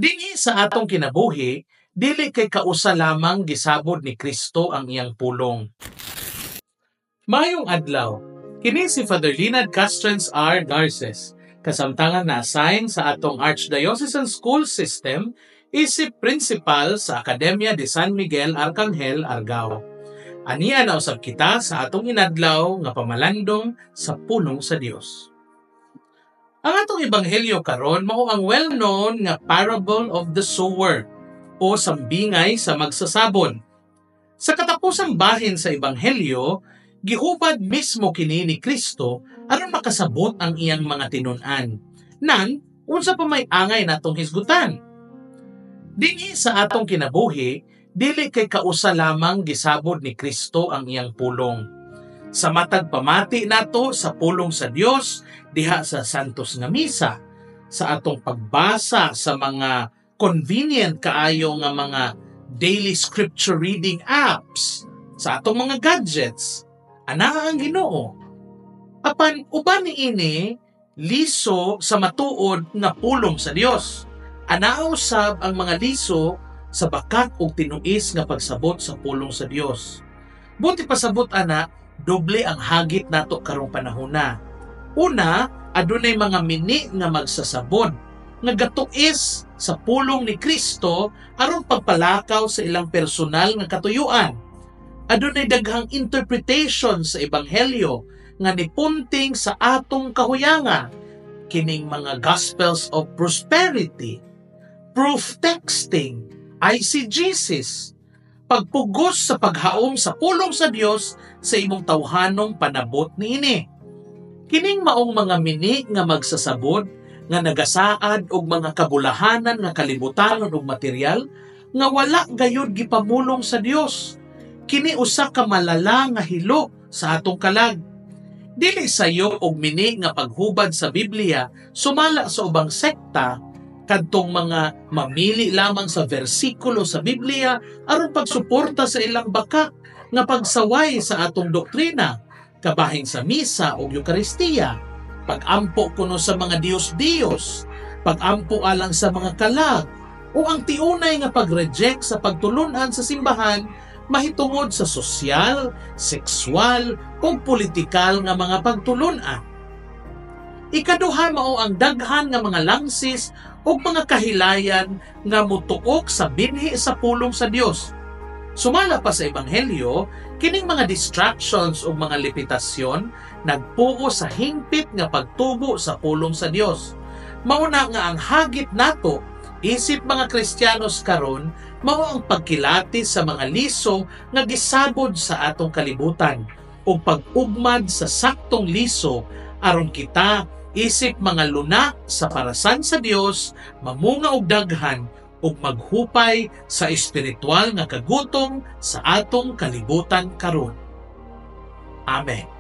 Dinhi sa atong kinabuhi, dili kay kausa lamang gisabod ni Kristo ang iyang pulong. Mayong adlaw, kini si Father Leonard Castrenz R. Garces, kasamtangan na assign sa atong Archdiocesan School System, isip principal sa Akademya de San Miguel Arcangel, Argao. Aniya na usab kita sa atong inadlaw nga pamalandong sa pulong sa Dios. Ang atong ebanghelyo karon mao ang well-known nga parable of the sower o sambingay sa magsasabon. Sa katapusang bahin sa ebanghelyo, gihubad mismo kini ni Kristo aron makasabot ang iyang mga tinun-an. Nan, unsa pa may angay natong hisgutan? Dinhi sa atong kinabuhi, dili kay kausa lamang gisabod ni Kristo ang iyang pulong. Sa matag pamati nato sa pulong sa Dios diha sa Santos nga Misa, sa atong pagbasa sa mga convenient kaayo nga mga daily scripture reading apps, sa atong mga gadgets, ana ang Ginoo. Apan uban niini liso sa matuod nga pulong sa Dios. Ana usab ang mga liso sa bakat ug tinuis nga pagsabot sa pulong sa Dios. Buti pasabot ana, doble ang hagit nato karong panahona. Una, adunay mga mini nga magsasabon nga gatuis sa pulong ni Kristo aron pagpalakaw sa ilang personal nga katuyuan. Adunay daghang interpretation sa ebanghelyo nga nipunting sa atong kahuyangan, kining mga Gospels of Prosperity, proof texting, ICGCs, pagpugos sa paghaom sa pulong sa Dios sa imong tawhanong panabot niini. Kining maong mga mini nga magsasabod nga nagasaad og mga kabulahanan nga kalibutanon ug material nga wala gayud gipamulong sa Dios. Kini usa ka malala nga hilo sa atong kalag. Dili sayo og mini nga paghubad sa Biblia sumala sa ubang sekta kadtong mga mamili lamang sa bersikulo sa Biblia aron pagsuporta sa ilang bakak nga pagsaway sa atong doktrina, kabahin sa misa o Eucharistia, pagampo kuno sa mga Diyos-Diyos, pagampo alang sa mga kalag, o ang tiunay nga pag-reject sa pagtulunan sa simbahan mahitungod sa sosyal, sexual, o politikal nga mga pagtulunan. Ikaduha mao ang daghan nga mga langsis o mga kahilayan nga mutuok sa binhi sa pulong sa Dios. Sumala pa sa ebanghelyo, kining mga distractions o mga lipitasyon nagpuo sa hingpit nga pagtubo sa pulong sa Dios. Mauna nga ang hagit nato isip mga Kristiyanos karon mao ang pagkilati sa mga liso nga gisabod sa atong kalibutan o pag-ugmad sa saktong liso aron kita isip mga luna sa parasan sa Dios, mamunga og daghan ug maghupay sa espiritual nga kagutom sa atong kalibutan karon. Amen.